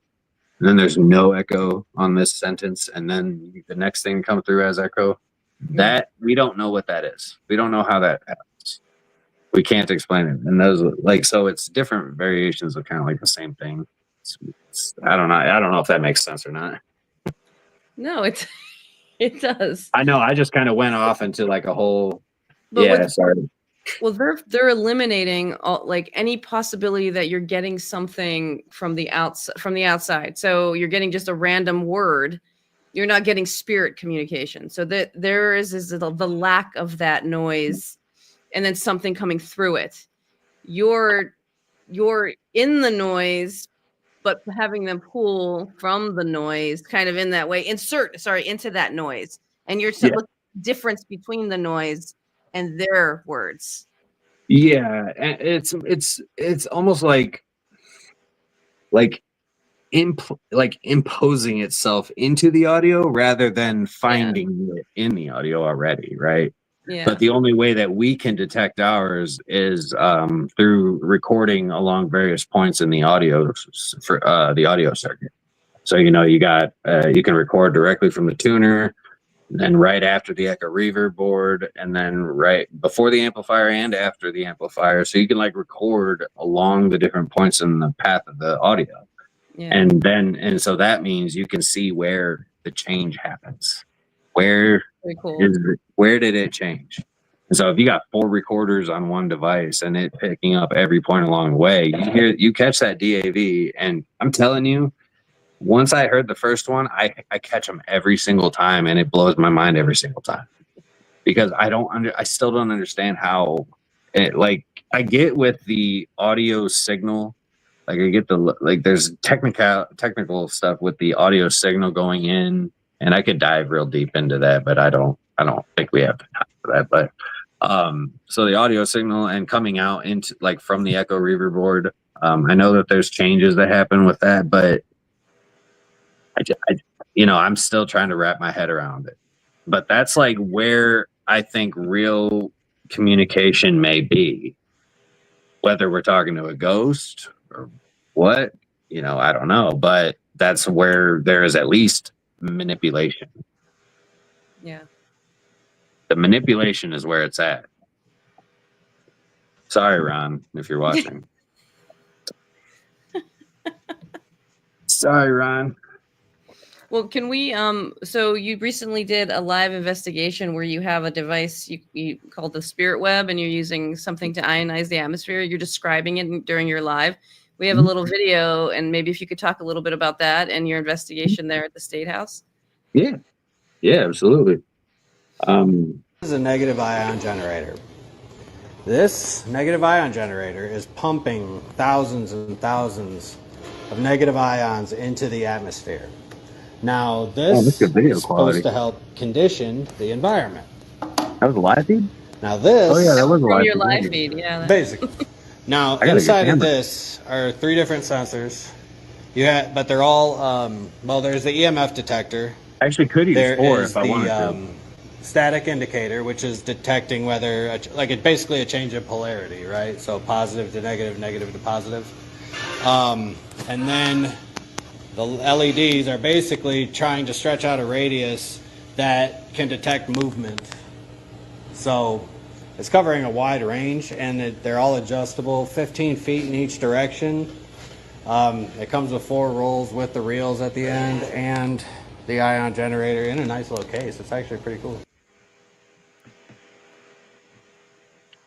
and then there's no echo on this sentence, and then the next thing comes through as echo. That we don't know what that is. We don't know how that happens. We can't explain it. And those so it's different variations of kind of like the same thing. I don't know if that makes sense or not. No, it does. I know. I just kind of went off into like a whole. But sorry. Well, they're eliminating all, like any possibility that you're getting something from the outside. So you're getting just a random word. You're not getting spirit communication. So that there is the lack of that noise, and then something coming through it. You're in the noise, but having them pull from the noise, kind of in that way, into that noise, and you're looking at the difference between the noise and their words. Yeah, it's almost like like imposing itself into the audio rather than finding it in the audio already, right? Yeah. But the only way that we can detect ours is through recording along various points in the audio for the audio circuit. So you got you can record directly from the tuner, then right after the echo reverb board, and then right before the amplifier and after the amplifier. So you can like record along the different points in the path of the audio. Yeah. And so that means you can see where the change happens. Where Very cool. where did it change? And so if you got 4 recorders on one device and it picking up every point along the way, you catch that DAV, and I'm telling you, once I heard the first one, I catch them every single time, and it blows my mind every single time because I still don't understand how it, like, I get with the audio signal. Like I get there's technical stuff with the audio signal going in, and I could dive real deep into that, but I don't think we have time for that. But so the audio signal and coming out into like from the echo reverb board, I know that there's changes that happen with that, but I'm still trying to wrap my head around it. But that's like where I think real communication may be, whether we're talking to a ghost or what, I don't know, but that's where there is at least manipulation. Yeah. The manipulation is where it's at. Sorry, Ron, if you're watching. Sorry, Ron. Well, can we so you recently did a live investigation where you have a device you called the Spirit Web, and you're using something to ionize the atmosphere. You're describing it during your live. We have a little video, and maybe if you could talk a little bit about that and your investigation there at the State House. Yeah, absolutely. This is a negative ion generator. This negative ion generator is pumping thousands and thousands of negative ions into the atmosphere. Now, this is supposed to help condition the environment. That was a live feed? Now this... Oh, yeah, that was a from live your feed. live feed, yeah. Basically. Now, inside of this are 3 different sensors. But they're all... well, there's the EMF detector. I actually could use 4 if I wanted to. Static indicator, which is detecting whether, it's basically a change of polarity, right? So positive to negative, negative to positive. And then the LEDs are basically trying to stretch out a radius that can detect movement. So it's covering a wide range, and they're all adjustable, 15 feet in each direction. It comes with 4 rolls with the reels at the end and the ion generator in a nice little case. It's actually pretty cool.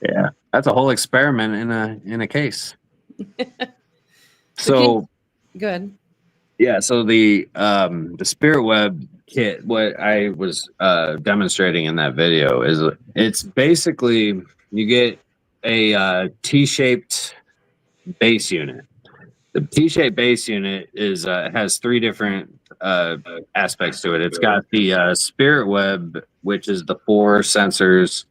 Yeah, that's a whole experiment in a case. So good. Yeah, so the Spirit Web kit, what I was demonstrating in that video is it's basically you get a T-shaped base unit. The T-shaped base unit has 3 different aspects to it. It's got the Spirit Web, which is the 4 sensors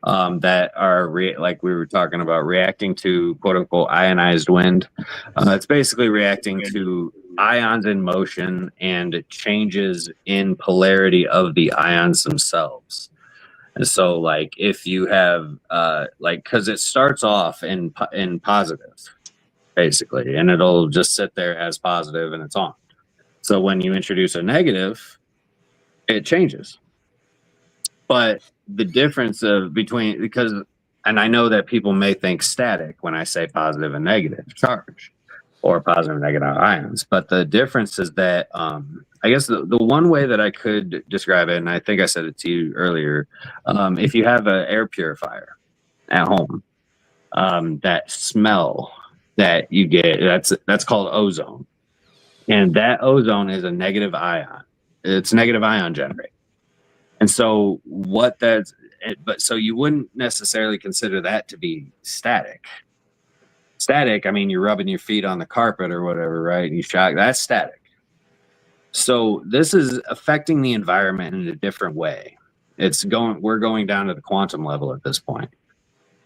that are like we were talking about, reacting to quote unquote ionized wind. It's basically reacting to ions in motion and changes in polarity of the ions themselves. And so, like, if you have because it starts off in positive, basically, and it'll just sit there as positive and it's on. So when you introduce a negative, it changes. But the difference and I know that people may think static when I say positive and negative charge or positive and negative ions, but the difference is that I guess the one way that I could describe it, and I think I said it to you earlier, if you have an air purifier at home, that smell that you get, that's called ozone, and that ozone is a negative ion. It's a negative ion generator. And so so you wouldn't necessarily consider that to be static. Static, I mean, you're rubbing your feet on the carpet or whatever, right? And you shock, that's static. So this is affecting the environment in a different way. We're going down to the quantum level at this point.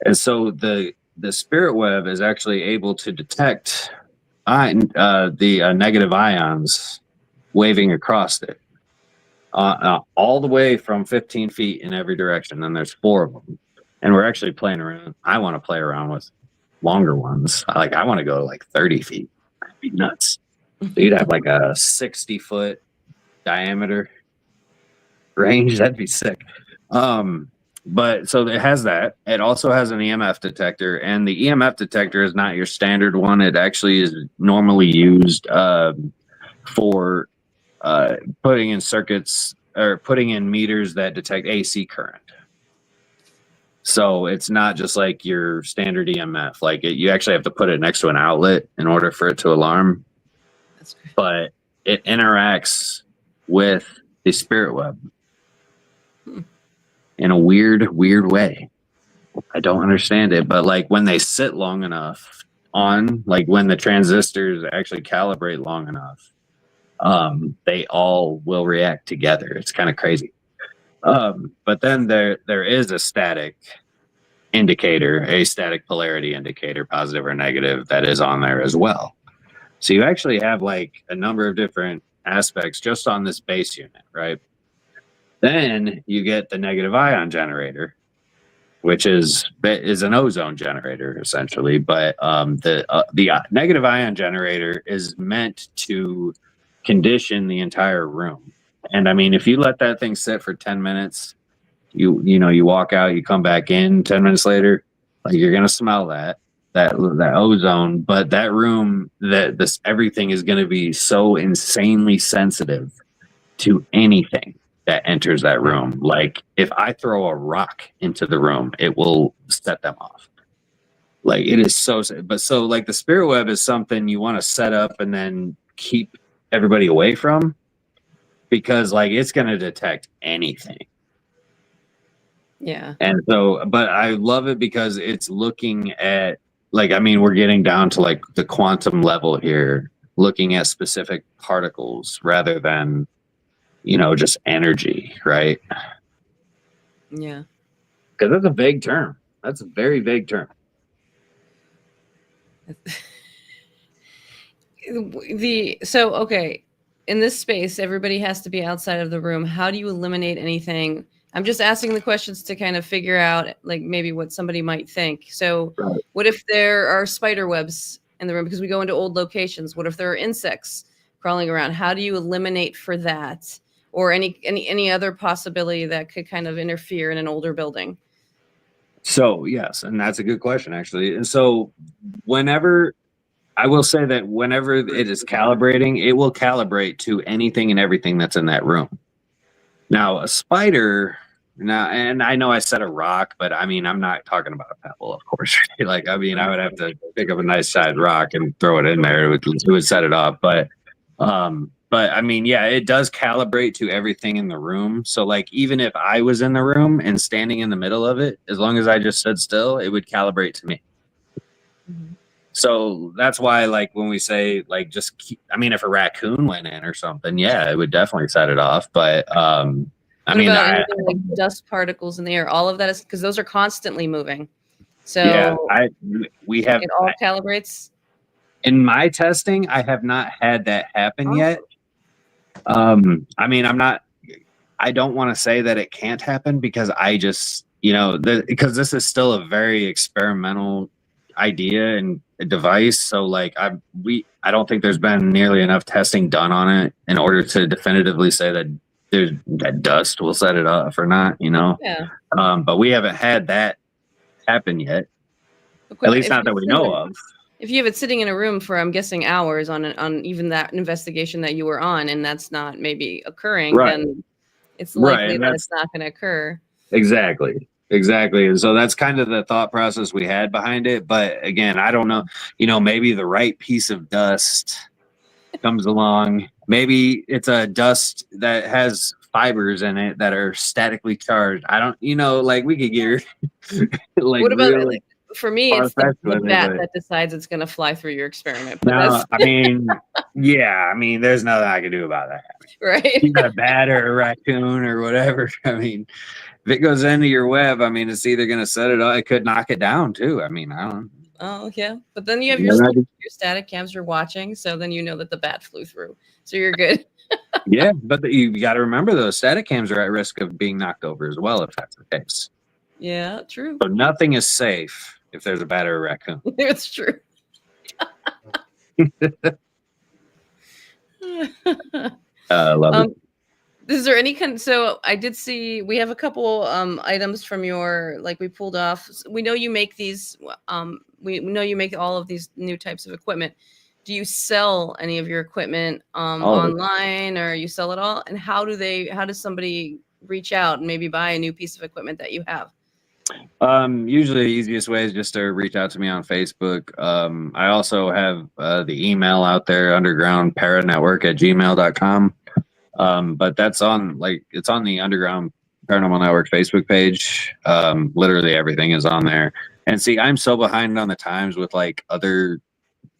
And so the Spirit Web is actually able to detect negative ions waving across it, all the way from 15 feet in every direction. And there's 4 of them, and we're actually playing around. I want to play around with longer ones. I want to go like 30 feet. That'd be nuts. So you'd have like a 60-foot diameter range. That'd be sick. But so it has that. It also has an EMF detector, and the EMF detector is not your standard one. It actually is normally used for putting in circuits or putting in meters that detect AC current. So it's not just like your standard EMF. Like you actually have to put it next to an outlet in order for it to alarm. That's great. But it interacts with the spirit web in a weird way. I don't understand it, but like when they sit long enough on, like when the transistors actually calibrate long enough, they all will react together. It's kind of crazy. But then there is a static indicator, a static polarity indicator, positive or negative, that is on there as well. So you actually have like a number of different aspects just on this base unit, right? Then you get the negative ion generator, which is an ozone generator essentially. But the negative ion generator is meant to condition the entire room. And I mean, if you let that thing sit for 10 minutes, you walk out, you come back in 10 minutes later, like you're gonna smell that ozone. But that room, everything is gonna be so insanely sensitive to anything that enters that room. Like if I throw a rock into the room, it will set them off. Like it is so like the spirit web is something you want to set up and then keep everybody away from, because like it's going to detect anything. Yeah. And so, but I love it because it's looking at, like, I mean, we're getting down to like the quantum level here, looking at specific particles rather than, just energy, right? Yeah. Because that's a vague term. That's a very vague term. Okay, in this space, everybody has to be outside of the room. How do you eliminate anything? I'm just asking the questions to kind of figure out, like, maybe what somebody might think. So Right. What if there are spider webs in the room because we go into old locations? What if there are insects crawling around? How do you eliminate for that, or any other possibility that could kind of interfere in an older building? So yes, and that's a good question actually. And so whenever it is calibrating, it will calibrate to anything and everything that's in that room. Now a spider, and I know I said a rock, but I mean, I'm not talking about a pebble, of course. Like, I mean, I would have to pick up a nice sized rock and throw it in there. It would set it off. But I mean, yeah, it does calibrate to everything in the room. So like, even if I was in the room and standing in the middle of it, as long as I just stood still, it would calibrate to me. Mm-hmm. So that's why, like, when we say, like, if a raccoon went in or something, yeah, it would definitely set it off. But anything like dust particles in the air? All of that is because those are constantly moving. So yeah, we have it all calibrates. In my testing, I have not had that happen yet. I mean, I don't want to say that it can't happen, because I just, because this is still a very experimental idea and a device. So like, I don't think there's been nearly enough testing done on it in order to definitively say that dust will set it off or not, Yeah. But we haven't had that happen yet. At least not that we know of. If you have it sitting in a room for, I'm guessing, hours on even that investigation that you were on, and that's not maybe occurring, right, then it's likely that it's not going to occur. Exactly. And so that's kind of the thought process we had behind it. But again, I don't know, maybe the right piece of dust comes along. Maybe it's a dust that has fibers in it that are statically charged. I don't, like, we could get like, what about really, for me, it's the bat that decides it's going to fly through your experiment. No, I mean, yeah, I mean, there's nothing I can do about that. Right. You got a bat or a raccoon or whatever. I mean, if it goes into your web, I mean, it's either going to set it up. It could knock it down too. I mean, I don't know. Oh yeah, but then you have And then I your static cams you're watching, so then you know that the bat flew through, so you're good. Yeah, but you got to remember those static cams are at risk of being knocked over as well if that's the case. Yeah, true. So nothing is safe if there's a bat or a raccoon. It's true. I love it. Is there any kind? So I did see we have a couple items from your like we pulled off. We know you make these. We know you make all of these new types of equipment. Do you sell any of your equipment online, or you sell it all? And how does somebody reach out and maybe buy a new piece of equipment that you have? Usually the easiest way is just to reach out to me on Facebook. I also have the email out there, undergroundparanetwork@gmail.com. But that's it's on the Underground Paranormal Network Facebook page. Literally everything is on there. And see, I'm so behind on the times with like other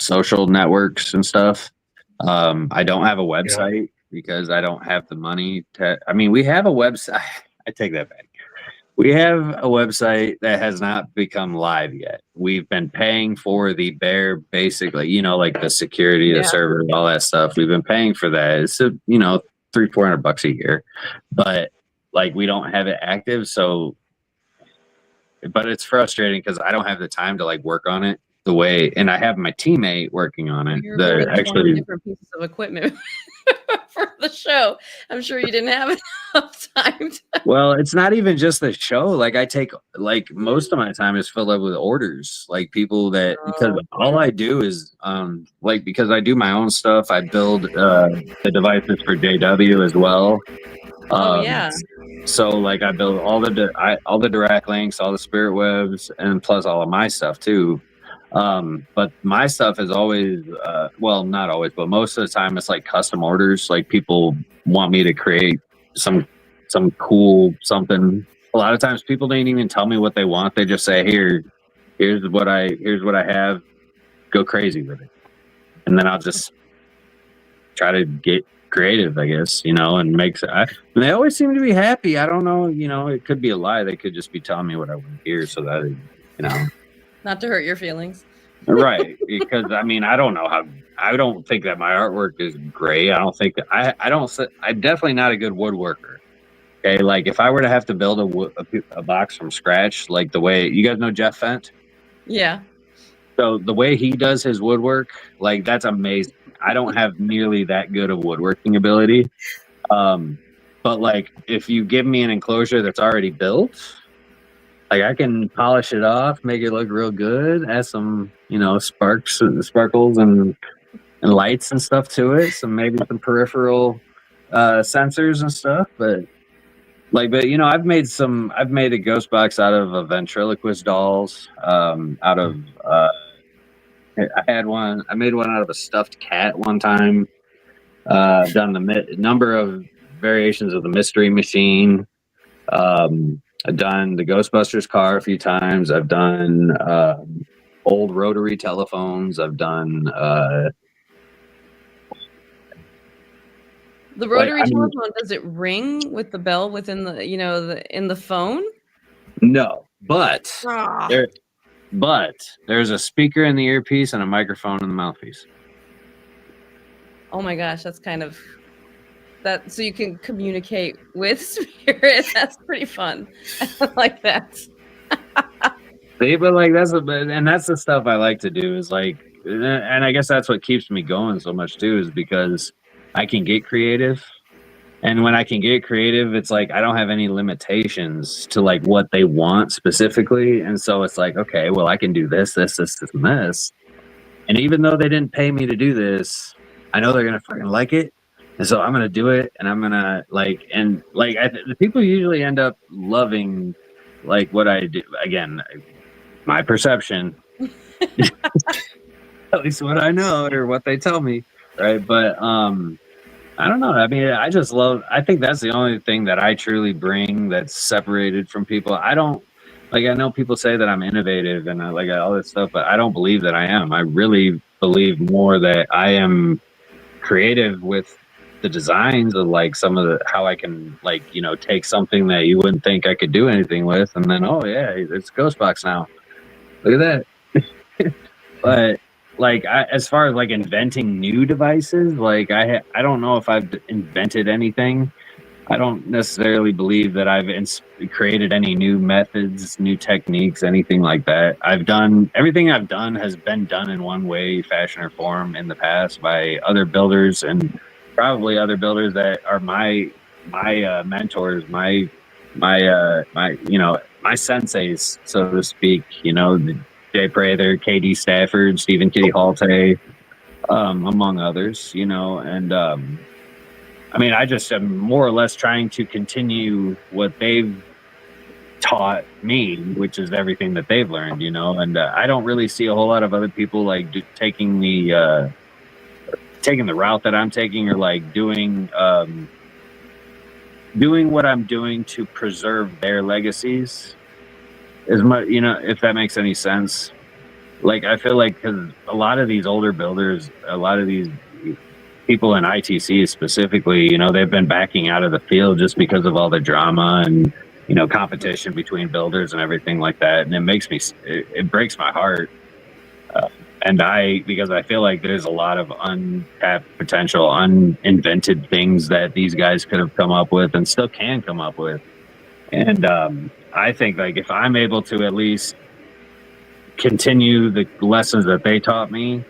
social networks and stuff. I don't have a website because I don't have the money we have a website. I take that back. We have a website that has not become live yet. We've been paying for the bare basically, like the security, the server, all that stuff. We've been paying for that. It's $300-400 a year, but like we don't have it active. So, but it's frustrating because I don't have the time to like work on it the way, and I have my teammate working on it. You're actually different pieces of equipment for the show. I'm sure you didn't have enough time. Well, it's not even just the show. Like I take most of my time is filled up with orders, like people that because all I do is because I do my own stuff. I build the devices for JW as well. So like I build all the direct links, all the spirit webs, and plus all of my stuff too. But my stuff is always not always, but most of the time it's like custom orders. Like people want me to create some cool something. A lot of times people don't even tell me what they want. They just say, here's what I have, go crazy with it. And then I'll just try to get creative, I guess, and and they always seem to be happy. I don't know, it could be a lie. They could just be telling me what I want to hear so that, not to hurt your feelings. Right. Because I don't know I don't think that my artwork is great. I don't think that I'm definitely not a good woodworker. Okay. Like if I were to have to build a box from scratch, like the way you guys know Jeff Fent. Yeah. So the way he does his woodwork, like that's amazing. I don't have nearly that good of woodworking ability. But like if you give me an enclosure that's already built, like I can polish it off, make it look real good, add some, sparks and sparkles and lights and stuff to it. Maybe some peripheral sensors and stuff. But I've made a ghost box out of ventriloquist dolls. I made one out of a stuffed cat one time. Done the number of variations of the Mystery Machine. I've done the Ghostbusters car a few times. I've done old rotary telephones. I've done the rotary telephone. Does it ring with the bell within the in the phone? No, but there's a speaker in the earpiece and a microphone in the mouthpiece. Oh my gosh, that's kind of that. So you can communicate with spirits. That's pretty fun. I like that. See, but that's the stuff I like to do is and I guess that's what keeps me going so much too, is because I can get creative. And when I can get creative, it's like I don't have any limitations to like what they want specifically. And so it's like, okay, well, I can do this, and this. And even though they didn't pay me to do this, I know they're gonna fucking like it. And so I'm gonna do it, and I'm gonna the people usually end up loving like what I do. Again, my perception, at least what I know or what they tell me, right? But I don't know. I think that's the only thing that I truly bring that's separated from people. I don't I know people say that I'm innovative and I like all this stuff, but I don't believe that I am. I really believe more that I am creative with the designs of some of the how I can take something that you wouldn't think I could do anything with, and then it's Ghostbox now. Look at that. But like as far as like inventing new devices, like I don't know if I've invented anything. I don't necessarily believe that I've created any new methods, new techniques, anything like that. I've done everything I've done has been done in one way, fashion, or form in the past by other builders, and probably other builders that are my mentors, my my senseis, so to speak. Jay Prather, KD Stafford, Stephen Kitty Halte, among others. And I mean, I just am more or less trying to continue what they've taught me, which is everything that they've learned, and I don't really see a whole lot of other people like taking the route that I'm taking, or like doing what I'm doing to preserve their legacies as much, if that makes any sense. Like, I feel like, because a lot of these older builders, a lot of these people in ITC specifically, they've been backing out of the field just because of all the drama and, competition between builders and everything like that. And it breaks my heart. Because I feel like there's a lot of untapped potential, uninvented things that these guys could have come up with and still can come up with. And I think, like, if I'm able to at least continue the lessons that they taught me,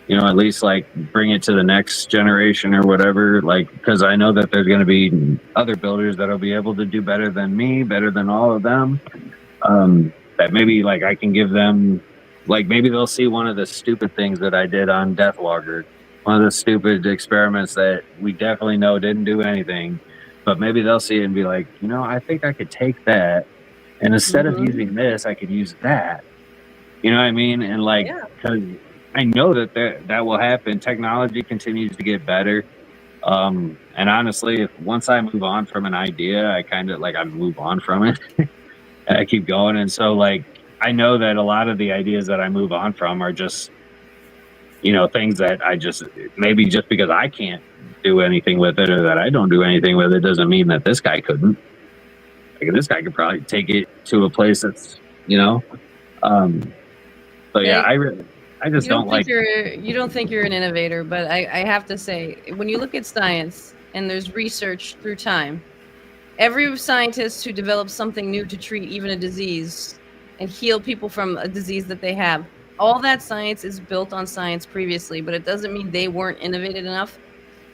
at least like bring it to the next generation or whatever, like, because I know that there's going to be other builders that'll be able to do better than me, better than all of them. That maybe like I can give them, like, maybe they'll see one of the stupid things that I did on Deathlogger, one of the stupid experiments that we definitely know didn't do anything, but maybe they'll see it and be like, I think I could take that, and instead of using this, I could use that. You know what I mean? And like, because I know that will happen. Technology continues to get better. And honestly, once I move on from an idea, I move on from it and I keep going. And so, like, I know that a lot of the ideas that I move on from are just, things that maybe just because I can't do anything with it, or that I don't do anything with it, doesn't mean that this guy couldn't. Like, this guy could probably take it to a place that's, so yeah, I just don't like. You don't think you're an innovator, but I have to say, when you look at science and there's research through time, every scientist who develops something new to treat even a disease and heal people from a disease that they have, all that science is built on science previously, but it doesn't mean they weren't innovative enough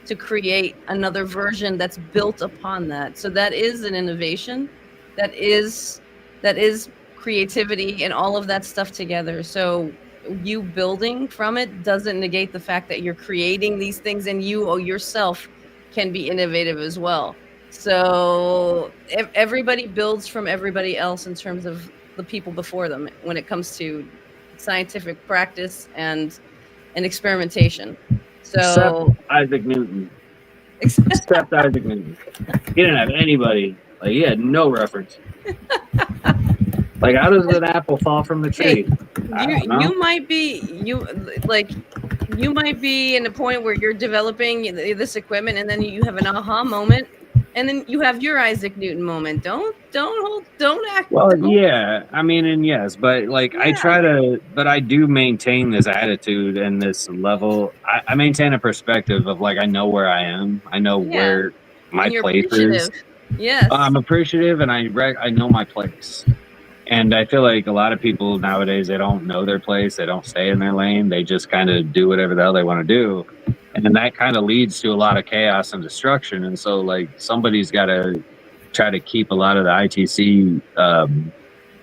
to create another version that's built upon that. So that is an innovation. That is creativity and all of that stuff together. So you building from it doesn't negate the fact that you're creating these things, and you yourself can be innovative as well. So everybody builds from everybody else in terms of the people before them when it comes to scientific practice and experimentation. So Except Isaac Newton. Except Isaac Newton. He didn't have anybody. Like, he had no reference. Like, how does an apple fall from the tree? You might be in a point where you're developing this equipment, and then you have an aha moment, and then you have your Isaac Newton moment. Don't act. Well, yeah, I mean, and yes, but like, yeah. I do maintain this attitude and this level. I maintain a perspective of, like, I know where I am. I know where my place is. Yes, I'm appreciative, and I know my place. And I feel like a lot of people nowadays, they don't know their place. They don't stay in their lane. They just kind of do whatever the hell they want to do. And then that kind of leads to a lot of chaos and destruction. And so, like, somebody's got to try to keep a lot of the ITC,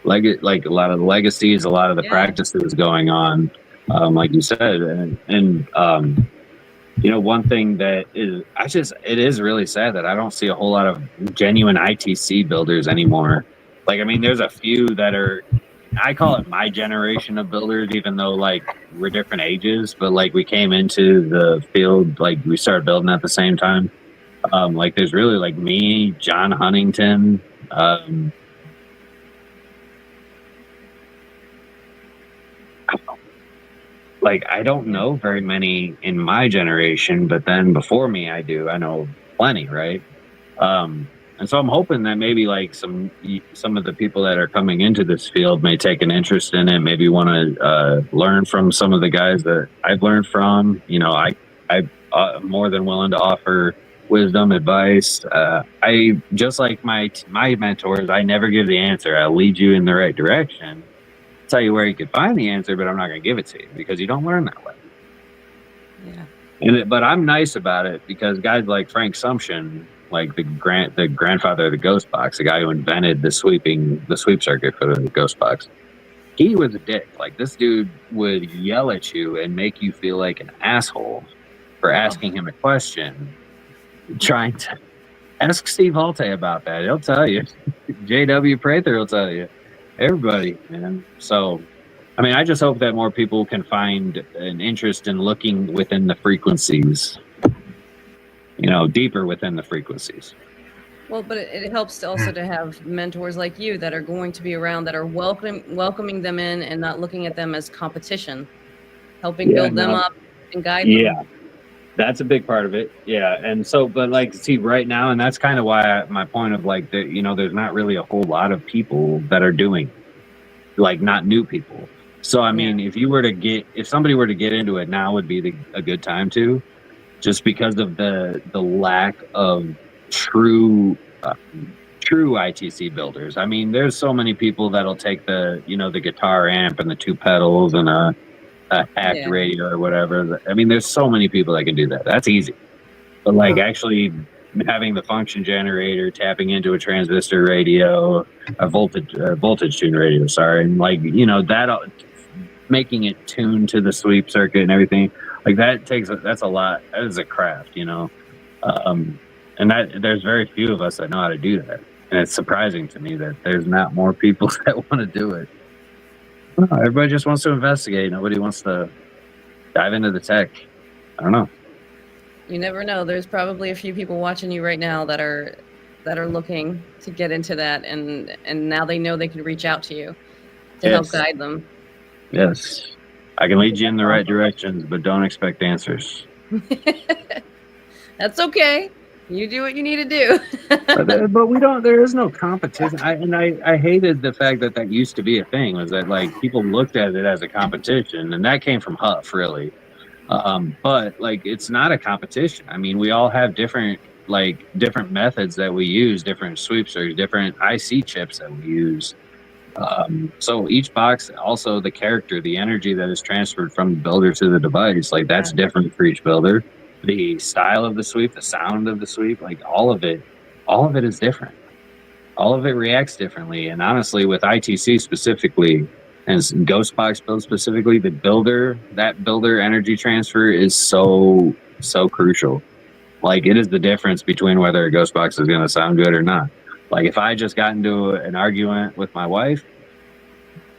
like a lot of the legacies, a lot of the practices going on, like you said. And one thing that is, it is really sad that I don't see a whole lot of genuine ITC builders anymore. Like, I mean, there's a few that are, I call it my generation of builders, even though, like, we're different ages, but, like, we came into the field, like, we started building at the same time. Like, there's really, like, me, John Huntington, like, I don't know very many in my generation, but then before me, I know plenty, right? And so I'm hoping that maybe like some of the people that are coming into this field may take an interest in it, maybe want to learn from some of the guys that I've learned from. You know, I'm more than willing to offer wisdom, advice. I just like my mentors, I never give the answer. I'll lead you in the right direction, tell you where you could find the answer, but I'm not going to give it to you because you don't learn that way. Yeah. But I'm nice about it because guys like Frank Sumption, like the grandfather of the ghost box, the guy who invented the sweep circuit for the ghost box, he was a dick. Like, this dude would yell at you and make you feel like an asshole for asking him a question. Trying to ask Steve Halte about that. He'll tell you. J.W. Prather will tell you. Everybody, man. So, I mean, I just hope that more people can find an interest in looking within the frequencies, you know, deeper within the frequencies. Well, but it helps also to have mentors like you that are going to be around, that are welcoming them in and not looking at them as competition, helping build them up and guide them. Yeah, that's a big part of it. Yeah, and so, but like, see, right now, and that's kind of why my point of like, that, you know, there's not really a whole lot of people that are doing, like, not new people. So, I mean, if somebody were to get into it now would be a good time to, just because of the lack of true ITC builders. I mean, there's so many people that'll take the guitar amp and the two pedals and a hacked radio or whatever. I mean, there's so many people that can do that. That's easy. But like actually having the function generator, tapping into a transistor radio, a voltage tune radio, and like, you know, that making it tuned to the sweep circuit and everything, like that's a lot. That is a craft, you know. And that there's very few of us that know how to do that. And it's surprising to me that there's not more people that want to do it. Everybody just wants to investigate. Nobody wants to dive into the tech. I don't know. You never know. There's probably a few people watching you right now that are looking to get into that, and now they know they can reach out to you to help guide them. Yes. I can lead you in the right directions, but don't expect answers. That's okay. You do what you need to do. but we don't. There is no competition. I hated the fact that used to be a thing. Was that like people looked at it as a competition, and that came from Huff, really. But like, it's not a competition. I mean, we all have different methods that we use, different sweepsters, different IC chips that we use. So each box, also the character, the energy that is transferred from the builder to the device, like that's different for each builder. The style of the sweep, the sound of the sweep, like all of it is different. All of it reacts differently. And honestly, with ITC specifically, and Ghost Box build specifically, that builder energy transfer is so crucial. Like, it is the difference between whether a Ghost Box is going to sound good or not. Like, if I just got into an argument with my wife,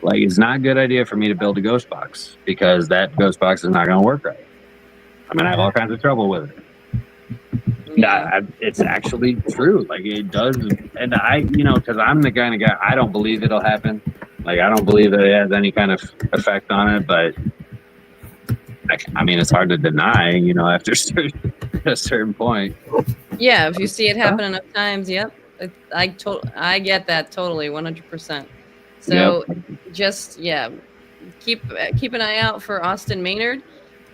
like, it's not a good idea for me to build a Ghost Box because that Ghost Box is not going to work right. I'm going to have all kinds of trouble with it. Yeah, it's actually true. Like, it does. And because I'm the kind of guy, I don't believe it'll happen. Like, I don't believe that it has any kind of effect on it. But, I mean, it's hard to deny, after a certain point. Yeah, if you see it happen enough times, yep. I get that totally, 100%. So just, keep an eye out for Austin Maynard.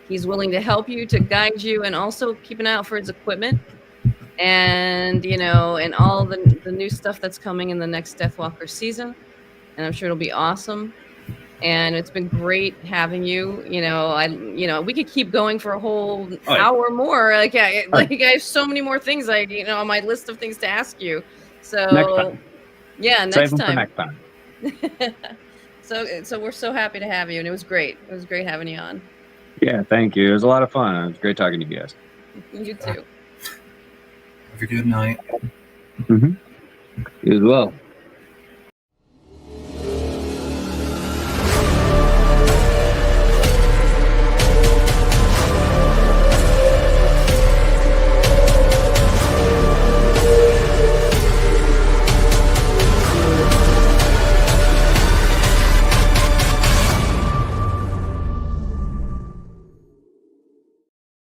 He's willing to help you, to guide you, and also keep an eye out for his equipment and, and all the new stuff that's coming in the next Deathwalker season. And I'm sure it'll be awesome. And it's been great having you. We could keep going for a whole hour more. I have so many more things on my list of things to ask you. So next time. So we're so happy to have you, and it was great. It was great having you on. Yeah, thank you. It was a lot of fun. It was great talking to you guys. You too. Have a good night. Mm-hmm. You as well.